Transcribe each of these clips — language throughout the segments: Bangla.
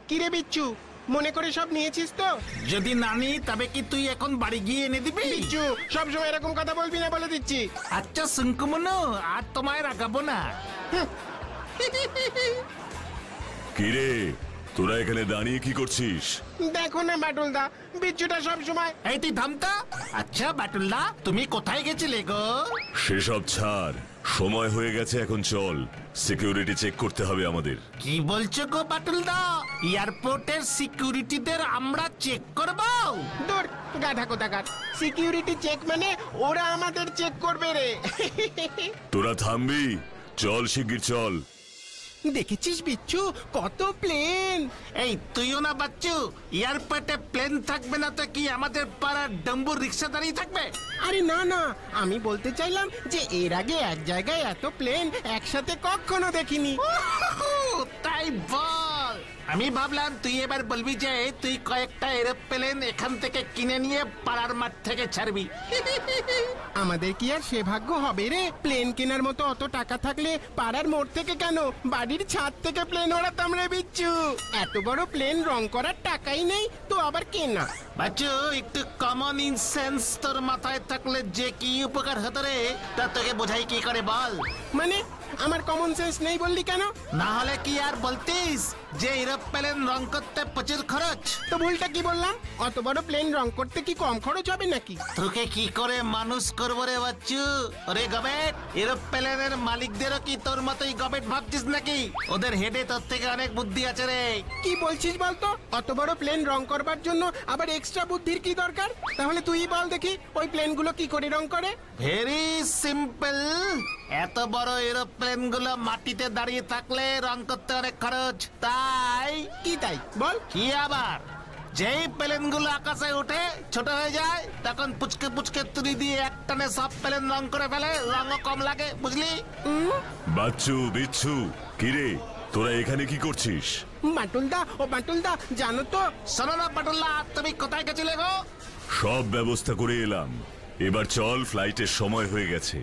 কিরে বিচ্ছু, মনে করে সব নিয়েছিস তো? যদি না নিই তবে কি তুই এখন বাড়ি গিয়ে এনে দিবি? বিচ্ছু, সবসময় এরকম কথা বলবি না বলে দিচ্ছি। আচ্ছা শুঙ্কুমনু, আর তোমায় রাগাবো না। কিরে, তোরা এখানে দাঁড়িয়ে কি করছিস? দেখো না বাটুলদা, বিচ্ছুটা সবসময়। এই তুই থামতা। আচ্ছা বাটুলদা, তুমি কোথায় গেছিলে গো? সেসব ছাড়, সময় হয়ে গেছে, এখন চল, সিকিউরিটি চেক করতে হবে আমাদের। কি বলছো গো বাটুলদা? এয়ারপোর্টের সিকিউরিটিদের আমরা চেক করব? দূর গাধা কোথাকার, সিকিউরিটি চেক মানে ওরা আমাদের চেক করবে রে। তোরা থামবি? চল শিগগির চল। দেখেছিস বিচ্ছু, কত প্লেন। এই তুইও না বাচ্চু, এয়ারপোর্টে প্লেন থাকবে না তো কি আমাদের পাড়ার ডম্বুর রিক্সা দাঁড়িয়ে থাকবে? আরে না না, আমি বলতে চাইলাম যে এর আগে এক জায়গায় এত প্লেন একসাথে কখনো দেখিনি। তাই বল। আমি ভাবলাম তুই এবার বলবি যে তুই কয়েকটা এরোপ্লেন এখান থেকে কিনে নিয়ে পাড়ার মাঠ থেকে ছাড়বি। আমাদের কি আর সে ভাগ্য হবে রে? প্লেন কেনার মতো অত টাকা থাকলে পাড়ার মোড় থেকে কেন, বাড়ির ছাদ থেকে প্লেন ওড়াতাম রে বিচ্ছু। এত বড় প্লেন রং করার টাকাই নেই তো আবার কেনা। বাচ্চু, একটু কমন সেন্স তোর মাথায় থাকলে যে কি উপকার হতো রে, তা তোকে বোঝাই কি করে বল? মানে আমার কমন সেন্স নেই বললি কেন? না হলে কি আর বলতিস যে এরোপ্লেন রং করতে প্রচুর খরচ? তো ভুলটা কি বললাম? অত বড় প্লেন রং করতে কি কম খরচ হবে নাকি? তোকে কি করে মানুষ করবো রে বাচ্চু? ওরে গবেট, এরোপ্লেনের মালিকদেরও কি তোর মতোই গবেট ভাবছিস নাকি? ওদের হেডে তোর থেকে অনেক বুদ্ধি আছে রে। কি বলছিস বলতো? অত বড় প্লেন রং করবার জন্য আবার এক্সট্রা বুদ্ধির কি দরকার? তাহলে তুই বল দেখি, ওই প্লেনগুলো কি করে রং করে? Very simple. এত বড় এরোপ্লেন গুলো মাটিতে দাঁড়িয়ে থাকলে রং করতে অনেক খরচ, তাই। কি তাই বল? কি আবার, যেই প্লেন গুলো আকাশে উঠে ছোট হয়ে যায় তখন পুচকে পুচকে তুলি দিয়ে একটানে সব প্লেন রং করে ফেলে, রঙও কম লাগে, বুঝলি? বাচ্চু, বিচ্ছু, কিরে তোরা এখানে কি করছিস? বাটুলদা, ও বাটুলদা, জানো তো? শোনো না পাটুল্লা, তুমি কোথায় গেছিলে গো? সব ব্যবস্থা করে এলাম, এবার চল, ফ্লাইটের সময় হয়ে গেছে।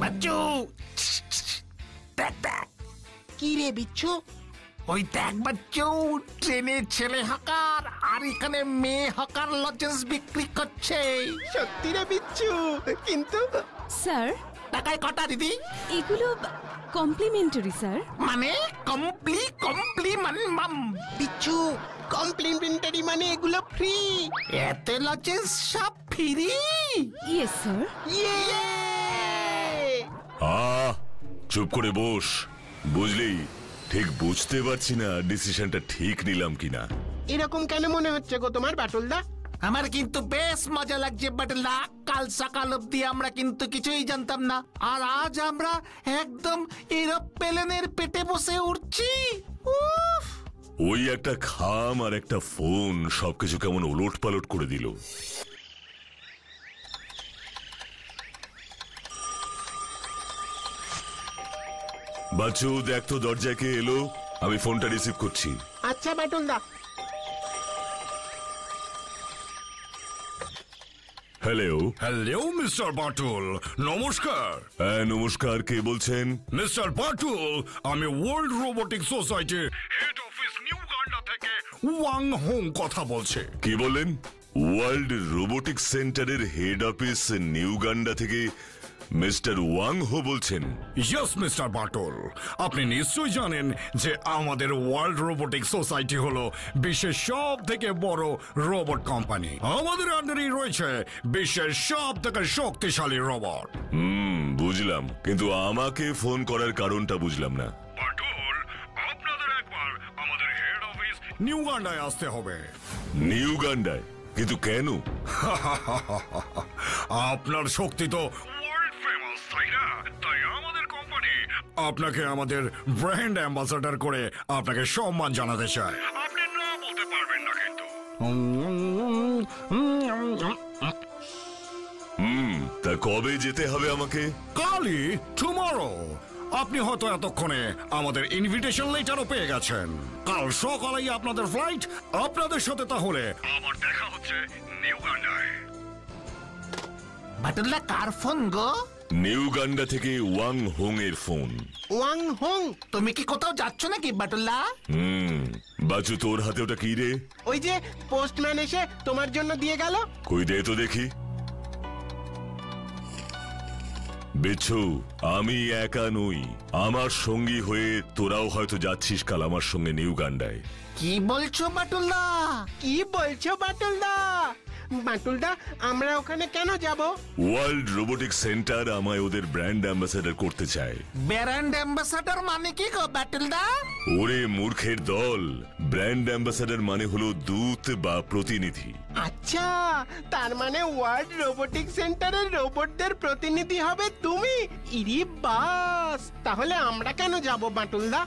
বাচ্চু, দেখ দেখ। কি রে বিচ্ছু? ওই দেখ বাচ্চু, ট্রেনে ছেলে হকার আর এখানে মেয়ে হকার লজেন্স বিক্রি করছে। সত্যি রে বিচ্ছু, কিন্তু স্যার, টাকায় কটা দিদি? এগুলো কমপ্লিমেন্টারি স্যার। মানে বিচ্ছু, কমপ্লিমেন্টারি মানে এগুলো ফ্রি। এতে লজেন্স সব ফ্রি? Yes sir. চুপ করে বস। বুঝলি, ঠিক বুঝতে পারছি না ডিসিশনটা ঠিক নিলাম কিনা। এরকম কেন মনে হচ্ছে গো তোমার বাটুলদা? আমার কিন্তু বেশ মজা লাগছে বাটলা। কাল সকাল অব্দি আমরা কিন্তু কিছুই জানতাম না, আর আজ আমরা একদম এরোপ্লেনের পেটে বসে উঠছি। উফ! ওই একটা খাম আর একটা ফোন সবকিছু কেমন ওলট পালট করে দিল। বাচ্চু, দেখ তো দরজায় কে এলো, আমি ফোনটা রিসিভ করছি। আচ্ছা বাটুলদা। হ্যালো। হ্যালো মিস্টার বাটুল, নমস্কার। হ্যাঁ নমস্কার, কে বলছেন? মিস্টার বাটুল, আমি ওয়ার্ল্ড রোবোটিক সোসাইটির হেড অফিস নিউ গান্ডা থেকে ওয়াং হোং কথা বলছে। কি বলেন? ওয়ার্ল্ড রোবোটিক সেন্টারের হেড অফিস নিউ গান্ডা থেকে মিস্টার ওয়াং হো বলছেন? ইয়েস মিস্টার বাটুল, আপনি নিশ্চয়ই জানেন যে আমাদের ওয়ার্ল্ড রোবোটিক সোসাইটি হলো বিশ্বের সব থেকে বড় রোবট কোম্পানি। আমাদের আন্ডারেই রয়েছে বিশ্বের সব থেকে শক্তিশালী রোবট। বুঝলাম, কিন্তু আমাকে ফোন করার কারণটা বুঝলাম না। বাটুল, আপনাদের একবার আমাদের হেড অফিস নিউ গান্ডায় আসতে হবে। নিউ গান্ডায়? কিন্তু কেন? আপনার শক্তি তো ওয়ার্ল্ড ফেমাস, তাই না? তাই আমাদের কোম্পানি আপনাকে আমাদের ব্র্যান্ড অ্যাম্বাসাডর করে আপনাকে সম্মান জানাতে চায়। আপনি না বলতে পারবেন না কিন্তু। তা কবে যেতে হবে আমাকে? কালই, টুমরো। আপনি হয়তো এতক্ষণে আমাদের ইনভিটেশন লেটারও পেয়ে গেছেন। কাল সকালেই আপনাদের ফ্লাইট। আপনাদের সাথে তাহলে আমার দেখা হচ্ছে নিউগান্ডায়। বাটুলদা কার ফোন গো? নিউগান্ডা থেকে ওয়াং হোং এর ফোন। ওয়াং হোং? তুমি কি কোথাও যাচ্ছ নাকি বাটুলদা? বাচু, তোর হাতে ওটা কি রে? ওই যে পোস্টম্যান এসে তোমার জন্য দিয়ে গেল। কই দে তো দেখি। বিচ্ছু, আমি একা নই, আমার সঙ্গী হয়ে তোরাও হয়তো যাচ্ছিস কাল আমার সঙ্গে নিউগান্ডায়। কি বলছো বাটুলদা? কি বলছো বাটুলদা? বাটুলদা, আমরা ওখানে কেন যাব? ওয়ার্ল্ড রোবোটিক সেন্টার আমায় ওদের ব্র্যান্ড অ্যাম্বাসেডর করতে চায়। ব্র্যান্ড অ্যাম্বাসাডর মানে কি গো বাটুলদা? ওরে মূর্খের দল, ব্র্যান্ড অ্যাম্বাসেডর মানে হলো দূত বা প্রতিনিধি। আচ্ছা, তার মানে ওয়ার্ল্ড রোবোটিক সেন্টারের রোবটদের প্রতিনিধি হবে তুমি? ইরি বাস, তাহলে আমরা কেন যাব বাটুলদা?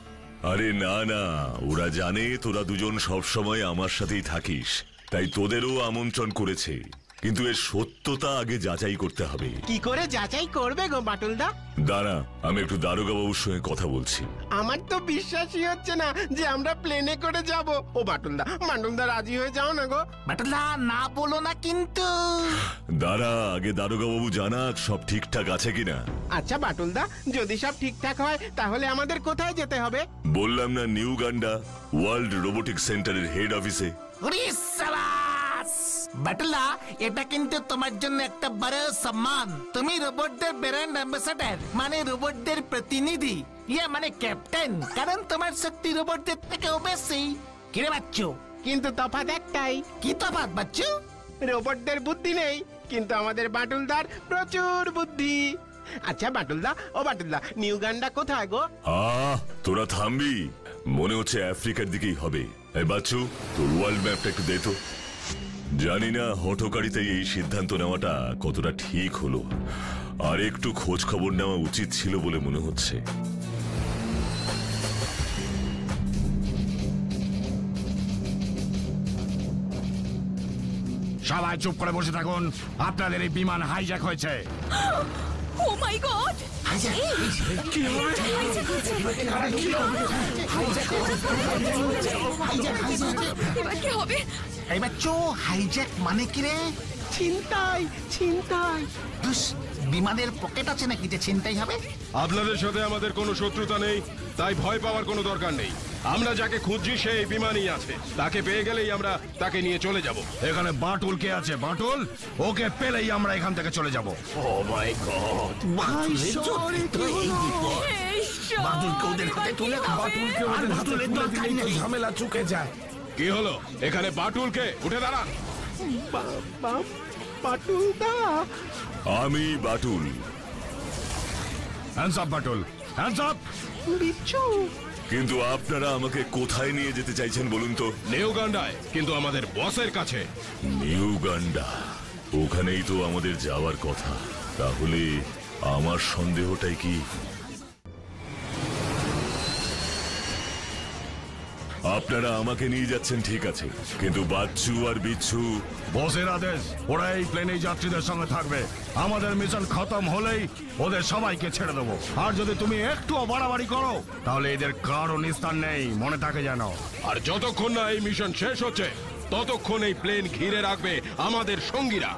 আরে না না, ওরা জানে তোরা দুজন সবসময় আমার সাথেই থাকিস, তাই তোদেরও আমন্ত্রণ করেছে। কিন্তু এর সত্যতা আগে যাচাই করতে হবে। কি করে যাচাই করবে গো বাটুলদা? দাঁড়া, আমি একটু দারোগা বাবুর সঙ্গে কথা বলছি। আমার তো বিশ্বাসই হচ্ছে না যে আমরা প্লেনে করে যাব। ও বাটুলদা, বাটুলদা রাজি হয়ে যাও না গো। বাটুলদা না বলো না কিন্তু। দাঁড়া, আগে দারোগা বাবু জানাক সব ঠিকঠাক আছে কিনা। আচ্ছা বাটুলদা, যদি সব ঠিকঠাক হয় তাহলে আমাদের কোথায় যেতে হবে? বললাম না, নিউগান্ডা ওয়ার্ল্ড রোবোটিক সেন্টারের হেড অফিসে। ওরে সাবাস! বাটুলদা, এটা কিন্তু তোমার জন্য একটা বড় সম্মান। তুমি রোবটদের ব্র্যান্ড অ্যাম্বাসাডর, মানে রোবটদের প্রতিনিধি, ইয়া মানে ক্যাপ্টেন, কারণ তোমার শক্তি রোবটদের থেকেও বেশি। কিরে বাচ্চু? কিন্তু তফাৎ একটাই, কি তফাৎ বাচ্চু? রোবটদের বুদ্ধি নেই, কিন্তু আমাদের বাটুলদার প্রচুর বুদ্ধি। আচ্ছা বাটুলদা, ও বাটুলদা, নিউগান্ডা কোথায় গো? তোরা থামবি? মনে হচ্ছে আফ্রিকার দিকেই হবে। এই বাচ্চু, তোর ওয়ার্ল্ড ম্যাপটা একটু দে তো। জানি না হঠকারিতে এই সিদ্ধান্ত নেওয়াটা কতটা ঠিক হলো, আর একটু খোঁজ খবর নেওয়া উচিত ছিল বলে মনে হচ্ছে। সবাই চুপ করে বসে থাকুন, আপনাদের এই বিমান হাইজ্যাক হয়েছে। ও মাই গড! এবার কি হবে? এই বাচ্চু, হাইজ্যাক মানে কি রে? ছিনতাই, ছিনতাই। দুস, বিমানের পকেট আছে নাকি যে ছিনতাই হবে? আপনাদের সাথে আমাদের কোনো শত্রুতা নেই, তাই ভয় পাওয়ার কোনো দরকার নেই। আমরা যাকে খুঁজছি সে এই বিমানই আছে, তাকে পেয়ে গেলেই আমরা তাকে নিয়ে চলে যাব। এখানে বাটুল কে আছে? বাটুল, ওকে পেলেই আমরা এখান থেকে চলে যাব। এই সব! ঝামেলা চুকে যায়। কি হলো? এখানে বাটুলকে উঠে দাঁড়ান। বাটুলদা, আমি Batul. Hands up Batul, hands up. বিচ্ছু, কিন্তু আপনারা আমাকে কোথায় নিয়ে যেতে চাইছেন বলুন তো? নিউগান্ডায়, কিন্তু আমাদের বসের কাছে। নিউগান্ডা, ওখানেই তো আমাদের যাওয়ার কথা। তাহলে আমার সন্দেহটাই কি? আপনারা আমাকে নিয়ে যাচ্ছেন ঠিক আছে, কিন্তু বাচ্চু আর বিচ্ছু? বসের আদেশ, ওরা এই প্লেনেই যাত্রীদের সঙ্গে থাকবে। আমাদের মিশন খতম হলেই ওদের সবাইকে ছেড়ে দেবো। আর যদি তুমি একটুও বাড়াবাড়ি করো তাহলে এদের কারো নিস্তার নেই, মনে থাকে যেন। আর যতক্ষণ না এই মিশন শেষ হচ্ছে ততক্ষণ এই প্লেন ঘিরে রাখবে আমাদের সঙ্গীরা।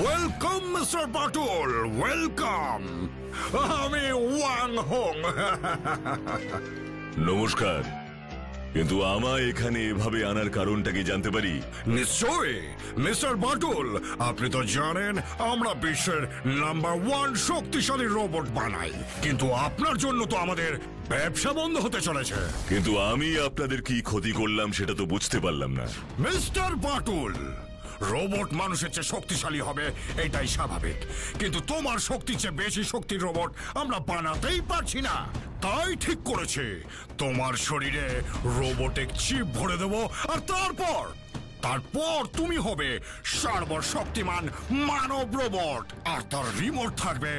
Welcome mister Batul, welcome. আমি ওয়াং হোং। নমস্কার, কিন্তু আমায় এখানে এভাবে আনার কারণটা কি জানতে পারি? নিশ্চয়ই মিস্টার বাটুল, আপনি তো জানেন আমরা বিশ্বের নাম্বার 1 শক্তিশালী রোবট বানাই, কিন্তু আপনার জন্য তো আমাদের ব্যবসা বন্ধ হতে চলেছে। কিন্তু আমি আপনাদের কি ক্ষতি করলাম সেটা তো বুঝতে পারলাম না। মিস্টার বাটুল, রোবট মানুষের চেয়ে শক্তিশালী হবে এটাই স্বাভাবিক, কিন্তু তোমার শক্তির চেয়ে বেশি শক্তির রোবট আমরা বানাতেই পারছি না। তাই ঠিক করেছি তোমার শরীরে রোবটিক চিপ ভরে দেব, আর তারপর তুমি হবে সর্বশক্তিমান মানব রোবট, আর তার রিমোট থাকবে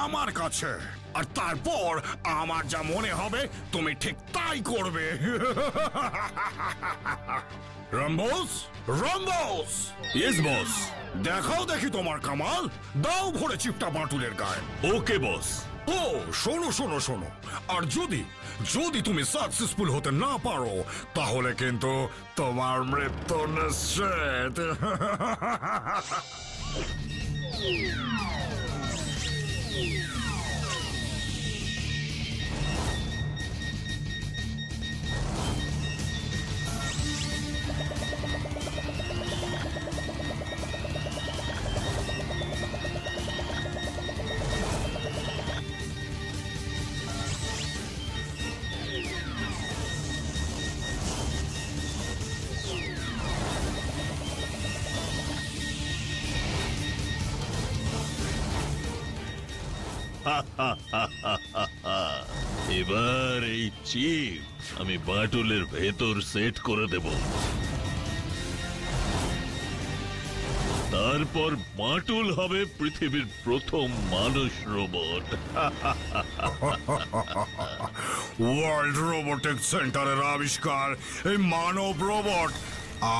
আমার কাছে। আর তারপর আমার যা মনে হবে তুমি ঠিক তাই করবে। রাম্বোস, রাম্বোস! Yes boss. দেখাও দেখি তোমার কামাল। দাও ভরে চিপটা বাটুলের গায়ে। ওকে বস। ও শোনো শোনো শোনো, আর যদি যদি তুমি সাকসেসফুল হতে না পারো তাহলে কিন্তু তোমার মৃত্যু নিশ্চিত। এবার এই চিপ আমি বাটুলের ভেতর সেট করে দেব, তারপর বাটুল হবে পৃথিবীর প্রথম মানুষ রোবট। ওয়ার্ল্ড রোবোটিক সেন্টারের আবিষ্কার এই মানব রোবট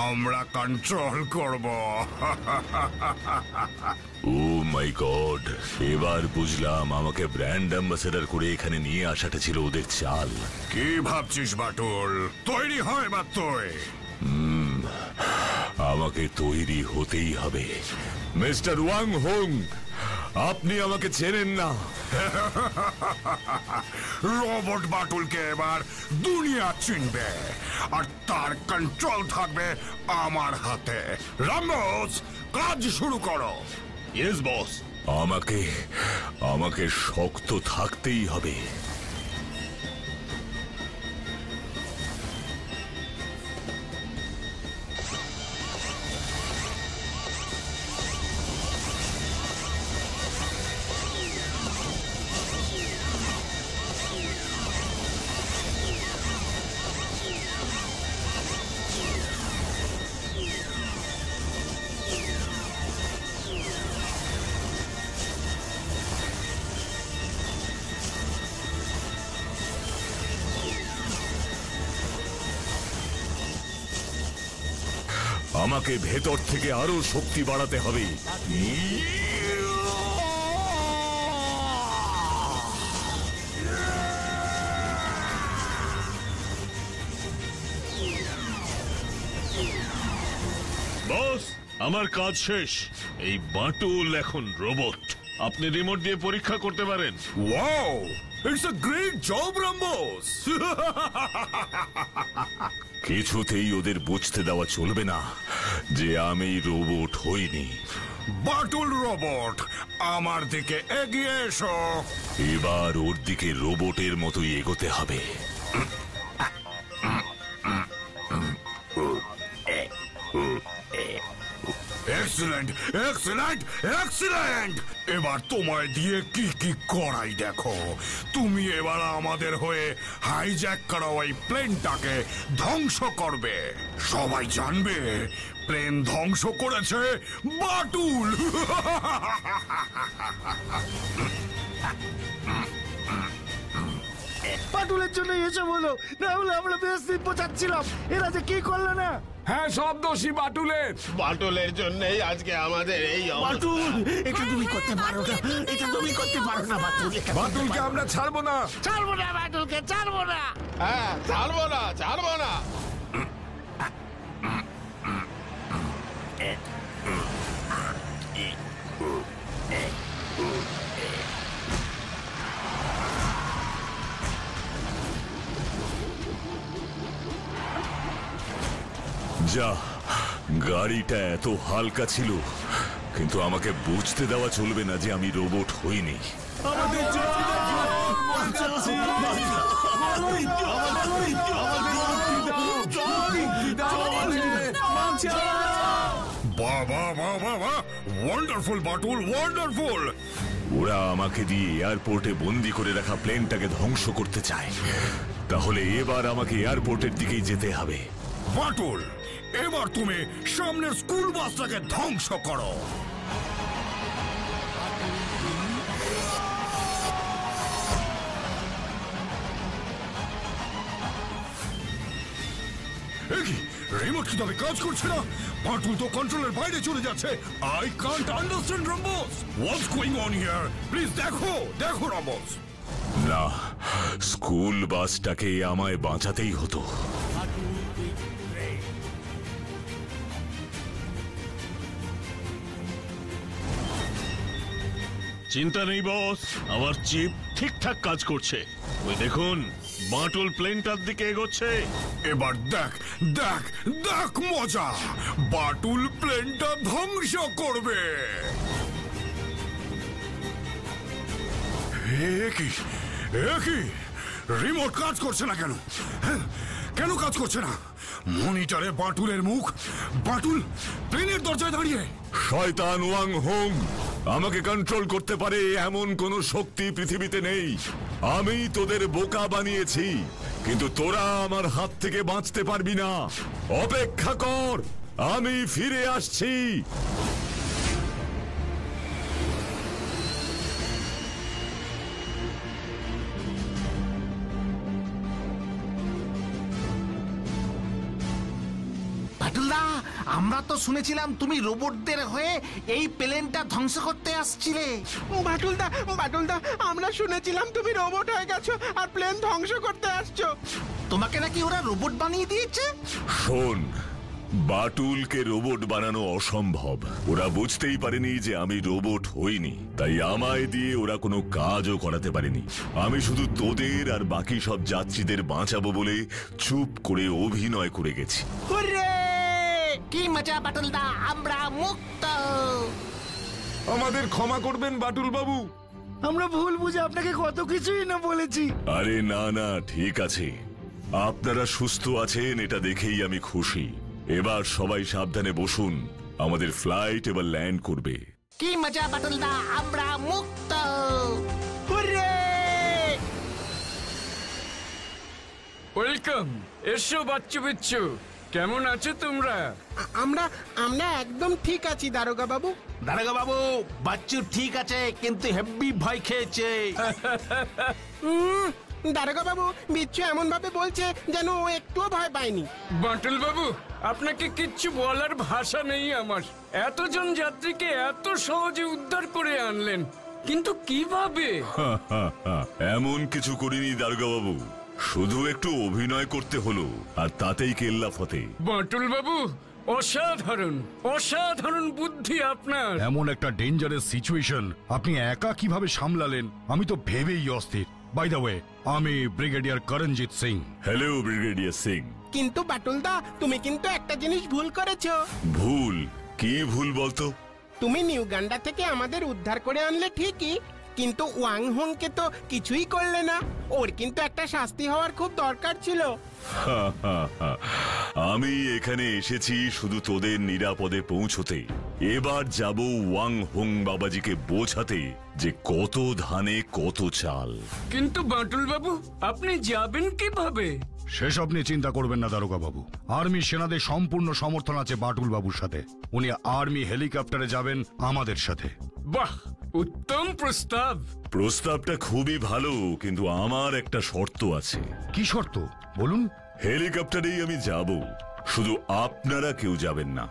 আমরা কন্ট্রোল করব। ও মাই গড, এবার বুঝলাম আমাকে ব্র্যান্ড অ্যাম্বাসেডর করে এখানে নিয়ে আসাটা ছিল ওদের চাল। কি ভাবছিস বাটুল? তৈরি হয় বা তুই? আমাকে তৈরি হতেই হবে। মিস্টার ওয়াং হোং, আপনি আমাকে চেনেন না। রোবট বাটুলকে এবার দুনিয়া চিনবে আর তার কন্ট্রোল থাকবে আমার হাতে। রামোস, কাজ শুরু করো। Yes boss. আমাকে শক্ত থাকতেই হবে। আমাকে ভেতর থেকে আরো শক্তি বাড়াতে হবে। বস, আমার কাজ শেষ। এই বাটুল এখন রোবট। আপনি রিমোট দিয়ে পরীক্ষা করতে পারেন। Wow, it's a great job Ramos. কিছুতেই ওদের বুঝতে দেওয়া চলবে না যে আমি রোবট হইনি। বাটুল রোবট, আমার দিকে এগিয়ে এসো। এবার ওর দিকে রোবটের মতোই এগোতে হবে। Excellent, excellent, excellent! এবার তোমায় দিয়ে কি কি করাই দেখো। তুমি এবার আমাদের হয়ে হাইজ্যাক করা ওই প্লেনটাকে ধ্বংস করবে। সবাই জানবে প্লেন ধ্বংস করেছে বাটুল। বাটুলের জন্য এসব হলো, না হলে আমরা বেশ দিন বোঝাচ্ছিলাম। এরা যে কি করলো না। হ্যাঁ, সব দোষী বাটুলের। বাটুলের জন্যই আজকে আমাদের এই বাটুল, এটা তুমি করতে পারো না, এটা তুমি করতে পারো না বাটুল। বাটুলকে আমরা ছাড়বো না। ছাড়বো না বাটুলকে, ছাড়বো না। হ্যাঁ, ছাড়বো না, ছাড়বো না। যা, গাড়িটা এত হালকা ছিল, কিন্তু আমাকে বুঝতে দেওয়া চলবে না যে আমি রোবট হইনি। বাবা বাবা বাবা, ওয়ান্ডারফুল বাটুল, ওয়ান্ডারফুল! ওরা আমাকে দিয়ে এয়ারপোর্টে বন্দি করে রাখা প্লেনটাকে ধ্বংস করতে চায়। তাহলে এবার আমাকে এয়ারপোর্টের দিকেই যেতে হবে। বাটুল, এবার তুমি সামনের স্কুল বাসটাকে ধ্বংস করো। রিমোট কি তবে কাজ করছে না? বাটুল তো কন্ট্রোলের বাইরে চলে যাচ্ছে। I can't understand rhombus. What's going on here? Please দেখো দেখো রম্বস। না, স্কুল বাসটাকে আমায় বাঁচাতেই হতো। চিন্তা নেই বস, আমার চিপ ঠিকঠাক কাজ করছে। ওই দেখুন, বাটুল প্লেনটার দিকে এগোচ্ছে। এবার দেখ দেখ দেখ মজা, বাটুল প্লেনটা ধ্বংস করবে। কি রিমোট কাজ করছে না কেন? কেন কাজ করছে না? মনিটরে বাটুলের মুখ, বাটুল প্লেনের দরজায় দাঁড়িয়ে। শয়তান ওয়াং হোং, আমাকে কন্ট্রোল করতে পারে এমন কোন শক্তি পৃথিবীতে নেই। আমি তোদের বোকা বানিয়েছি, কিন্তু তোরা আমার হাত থেকে বাঁচতে পারবি না। অপেক্ষা কর, আমি ফিরে আসছি। বাটুলদা, আমরা তো শুনেছিলাম তুমি রোবটদের হয়ে এই প্লেনটা ধ্বংস করতে আসছিলে। বাটুলদা, বাটুলদা, আমরা শুনেছিলাম তুমি রোবট হয়ে গেছো আর প্লেন ধ্বংস করতে আসছো। তোমাকে নাকি ওরা রোবট বানিয়ে দিয়েছে? শোন, বাটুলকে রোবট বানানো অসম্ভব। ওরা বুঝতেই পারেনি যে আমি রোবট হইনি, তাই আমায় দিয়ে ওরা কোনো কাজও করাতে পারেনি। আমি শুধু তোদের আর বাকি সব যাত্রীদের বাঁচাবো বলে চুপ করে অভিনয় করে গেছি। কি মজা বাটুলদা, আমরা মুক্ত। আমাদের ক্ষমা করবেন বাটুল বাবু। আমরা ভুল বুঝে আপনাকে কত কিছুই না বলেছি। আরে না না, ঠিক আছে। আপনারা সুস্থ আছেন এটা দেখেই আমি খুশি। এবার সবাই সাবধানে বসুন, আমাদের ফ্লাইট এবার ল্যান্ড করবে। কি মজা বাটুলদা, আমরা মুক্ত। ওয়েলকাম। এসো বাচ্চু বিচ্ছু, কেমন আছো তোমরা? আমরা আমরা একদম ঠিক আছি দারোগা বাবু। দারোগা বাবু, বাচ্চু ঠিক আছে, কিন্তু হেব্বি ভয় খেয়েছে। দারোগা বাবু, বিচ্ছু এমন ভাবে বলছে যেন ও একটুও ভয় পায়নি। বাটুল বাবু, আপনাকে কিচ্ছু বলার ভাষা নেই আমার। এতজন যাত্রীকে এত সহজে উদ্ধার করে আনলেন, কিন্তু কিভাবে? এমন কিছু করিনি দারোগা বাবু, শুধু একটু অভিনয় করতে হলো, আর তাতেই কেল্লা ফতে। বাটুল বাবু, অসাধারণ অসাধারণ বুদ্ধি আপনার। এমন একটা ডেঞ্জারাস সিচুয়েশন আপনি একা কিভাবে সামলালেন, আমি তো ভেবেই অস্থির। বাই দ্য ওয়ে, আমি brigadier Karanjit Singh. Hello brigadier Singh. কিন্তু বাটুলদা, তুমি কিন্তু একটা জিনিস ভুল করেছো। ভুল? কি ভুল বলতো? তুমি নিউগান্ডা থেকে আমাদের উদ্ধার করে আনলে ঠিকই, কিন্তু ওয়াং হোংকে তো কিছুই করলে না। ওর কিন্তু একটা শাস্তি হওয়ার খুব দরকার ছিল। আমি এখানে এসেছি শুধু তোদের নিরাপদে পৌঁছতে। এবার যাব ওয়াং হোং বাবাজিকে বোঝাতে যে কত ধানে কত চাল। কিন্তু বাটুল বাবু, আপনি যাবেন কিভাবে? সেসব নিয়ে চিন্তা করবেন না দারোগা বাবু। আর্মি সেনাদের সম্পূর্ণ সমর্থন আছে বাটুল বাবুর সাথে। উনি আর্মি হেলিকপ্টারে যাবেন আমাদের সাথে। বাহ, উত্তম প্রস্তাব। প্রস্তাবটা খুবই ভালো, কিন্তু আমার একটা শর্ত আছে। কি শর্ত বলুন? হেলিকপ্টারেই আমি যাব, শুধু আপনারা কেউ যাবেন না,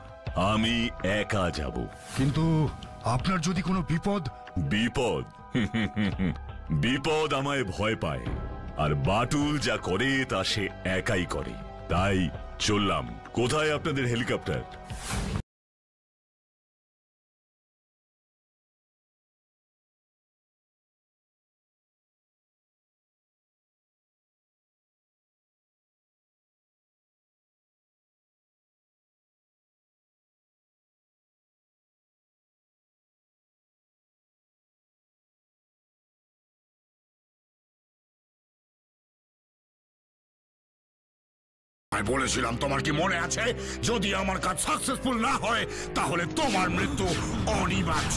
আমি একা যাব। কিন্তু আপনার যদি কোনো বিপদ? বিপদ? বিপদ আমায় ভয় পায়, আর বাটুল যা করে তা সে একাই করে। তাই চললাম। কোথায় আপনাদের হেলিকপ্টার? আমি বলেছিলাম, তোমার কি মনে আছে, যদি আমার কাজ সাকসেসফুল না হয় তাহলে তোমার মৃত্যু অনিবার্য।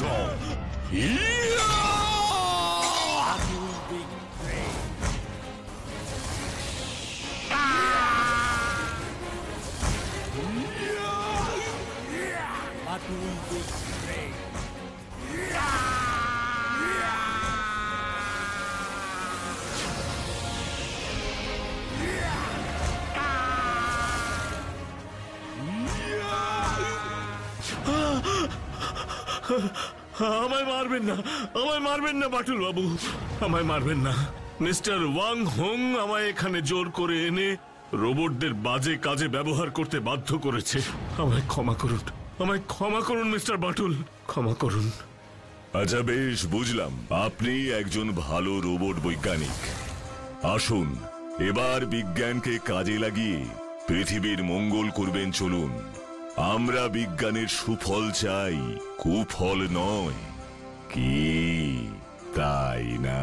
আমায় মারবেন না, আমায় মারবেন না বাটুল বাবু, আমায় মারবেন না। মিস্টার ওয়াং হোং আমায় এখানে জোর করে এনে রোবটদের বাজে কাজে ব্যবহার করতে বাধ্য করেছে। আমায় ক্ষমা করুন, আমায় ক্ষমা করুন মিস্টার বাটুল, ক্ষমা করুন। আচ্ছা বেশ, বুঝলাম আপনি একজন ভালো রোবট বৈজ্ঞানিক। আসুন এবার বিজ্ঞানকে কাজে লাগিয়ে পৃথিবীর মঙ্গল করবেন। চলুন, আমরা বিজ্ঞানের সুফল চাই, কুফল নয়, কি তাই না?